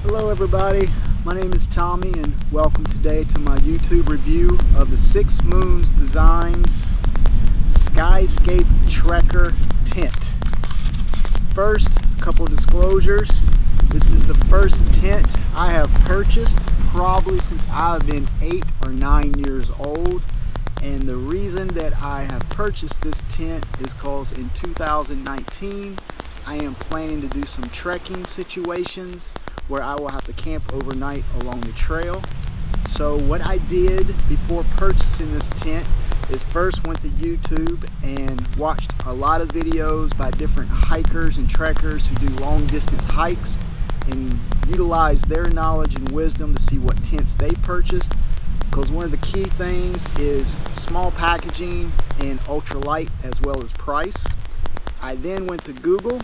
Hello everybody, my name is Tommy and welcome today to my YouTube review of the Six Moons Designs Skyscape Trekker Tent. First, a couple disclosures. This is the first tent I have purchased probably since I've been 8 or 9 years old. And the reason that I have purchased this tent is because in 2019 I am planning to do some trekking situations where I will have to camp overnight along the trail. So what I did before purchasing this tent is first went to YouTube and watched a lot of videos by different hikers and trekkers who do long distance hikes and utilized their knowledge and wisdom to see what tents they purchased, because one of the key things is small packaging and ultralight as well as price. I then went to Google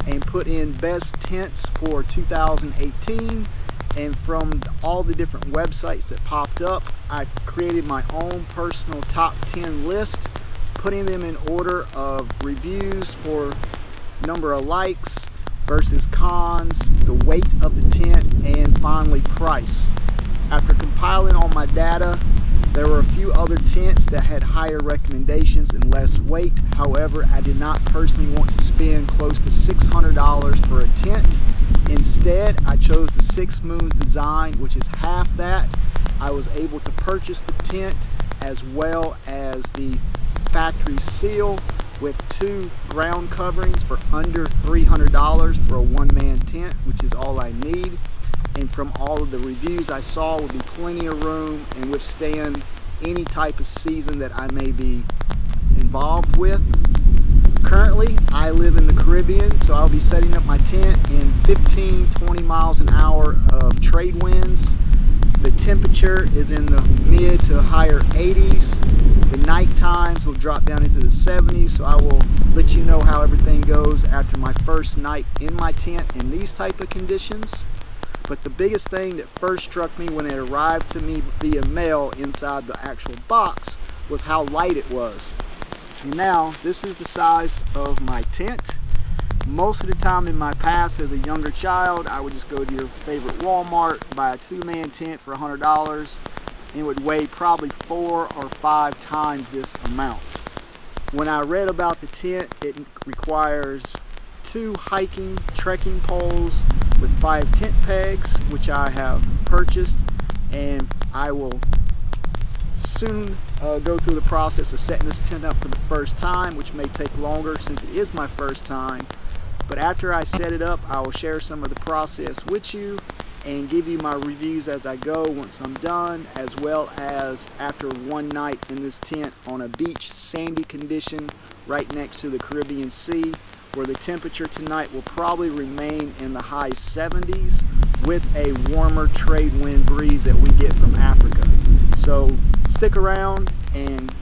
and put in best tents for 2018, and from all the different websites that popped up, I created my own personal top 10 list, putting them in order of reviews for number of likes versus cons, the weight of the tent, and finally price. After compiling all my data, there were a few other tents that had higher recommendations and less weight. However, I did not personally want to spend close to $600 for a tent. Instead, I chose the Six Moons design, which is half that. I was able to purchase the tent as well as the factory seal with 2 ground coverings for under $300 for a one-man tent, which is all I need. And from all of the reviews I saw, would be plenty of room and withstand any type of season that I may be involved with. Currently, I live in the Caribbean, so I'll be setting up my tent in 15-20 miles an hour of trade winds. The temperature is in the mid to higher 80s. The night times will drop down into the 70s, so I will let you know how everything goes after my first night in my tent in these type of conditions. But the biggest thing that first struck me when it arrived to me via mail inside the actual box was how light it was. And now, this is the size of my tent. Most of the time in my past as a younger child, I would just go to your favorite Walmart, buy a 2-man tent for $100, and it would weigh probably 4 or 5 times this amount. When I read about the tent, it requires 2 hiking trekking poles with 5 tent pegs, which I have purchased, and I will soon go through the process of setting this tent up for the first time, which may take longer since it is my first time. But after I set it up, I will share some of the process with you and give you my reviews as I go once I'm done, as well as after one night in this tent on a beach, sandy condition right next to the Caribbean Sea, where the temperature tonight will probably remain in the high 70s with a warmer trade wind breeze that we get from Africa. So stick around and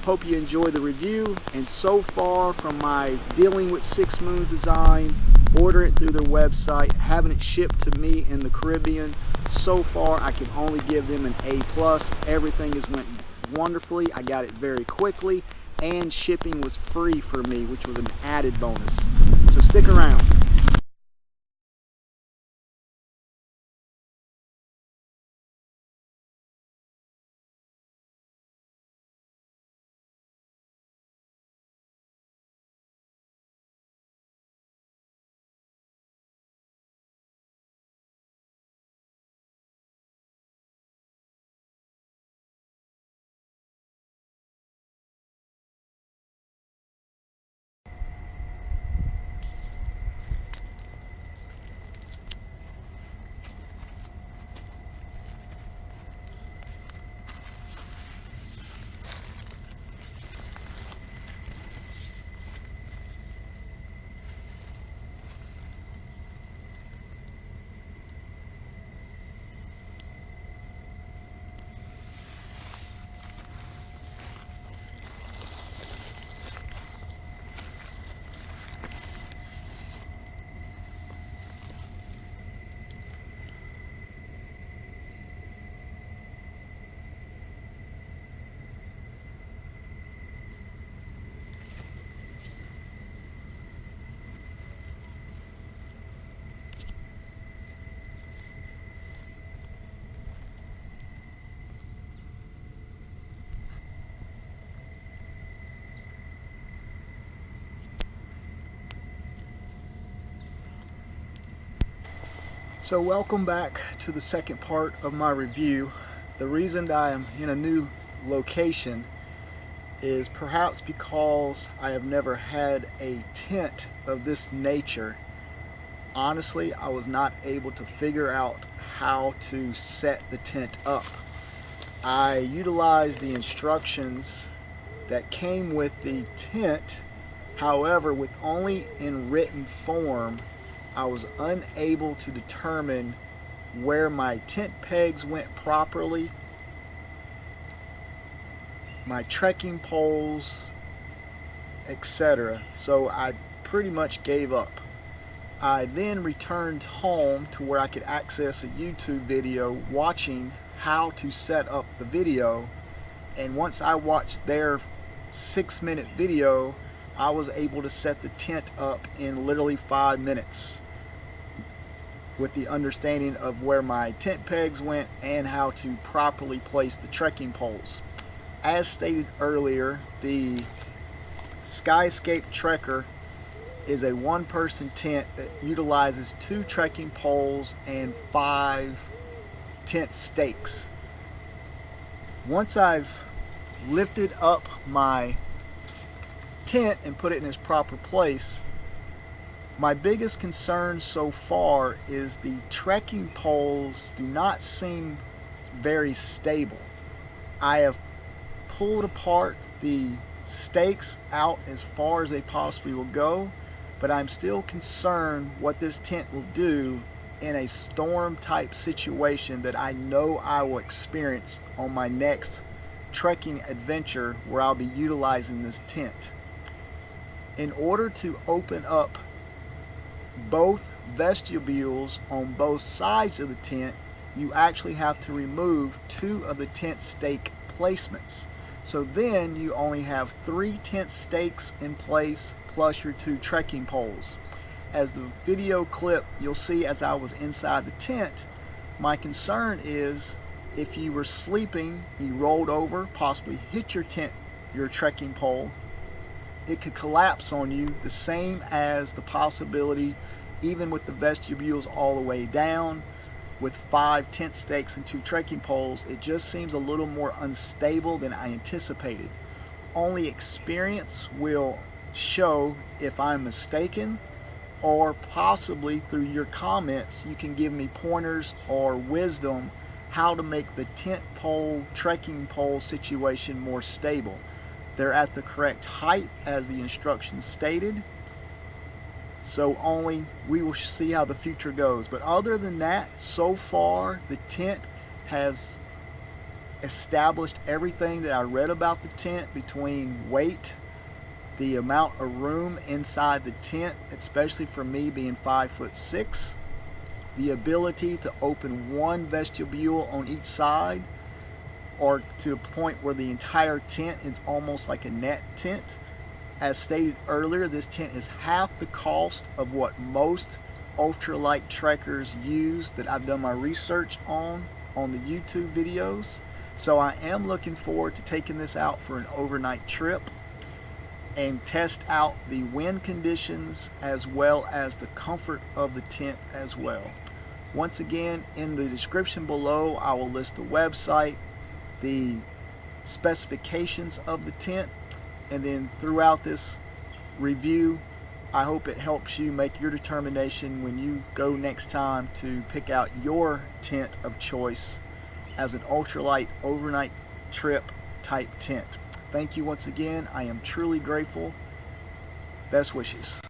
hope you enjoy the review. And so far, from my dealing with Six Moons Design, ordering it through their website, having it shipped to me in the Caribbean, so far I can only give them an A+. Everything has went wonderfully. I got it very quickly, and shipping was free for me, which was an added bonus. So stick around. So welcome back to the second part of my review. The reason that I am in a new location is perhaps because I have never had a tent of this nature. Honestly, I was not able to figure out how to set the tent up. I utilized the instructions that came with the tent. However, with only in written form, I was unable to determine where my tent pegs went properly, my trekking poles, etc. So I pretty much gave up. I then returned home to where I could access a YouTube video watching how to set up the video, and once I watched their 6-minute video, I was able to set the tent up in literally 5 minutes with the understanding of where my tent pegs went and how to properly place the trekking poles. As stated earlier, the Skyscape Trekker is a one-person tent that utilizes 2 trekking poles and 5 tent stakes. Once I've lifted up my tent and put it in its proper place, my biggest concern so far is the trekking poles do not seem very stable. I have pulled apart the stakes out as far as they possibly will go, but I'm still concerned what this tent will do in a storm type situation that I know I will experience on my next trekking adventure where I'll be utilizing this tent. In order to open up both vestibules on both sides of the tent, you actually have to remove 2 of the tent stake placements. So then you only have 3 tent stakes in place plus your 2 trekking poles. As the video clip you'll see as I was inside the tent, my concern is if you were sleeping, you rolled over, possibly hit your trekking pole, it could collapse on you, the same as the possibility, even with the vestibules all the way down, with 5 tent stakes and 2 trekking poles, it just seems a little more unstable than I anticipated. Only experience will show if I'm mistaken, or possibly through your comments you can give me pointers or wisdom how to make the tent pole, trekking pole situation more stable. They're at the correct height as the instructions stated, so only we will see how the future goes. But other than that, so far the tent has established everything that I read about the tent, between weight, the amount of room inside the tent, especially for me being 5'6", the ability to open 1 vestibule on each side, or to a point where the entire tent is almost like a net tent. As stated earlier, this tent is half the cost of what most ultralight trekkers use that I've done my research on the YouTube videos. So I am looking forward to taking this out for an overnight trip and test out the wind conditions as well as the comfort of the tent as well. Once again, in the description below I will list the website, the specifications of the tent, and then throughout this review I hope it helps you make your determination when you go next time to pick out your tent of choice as an ultralight overnight trip type tent. Thank you once again. I am truly grateful. Best wishes.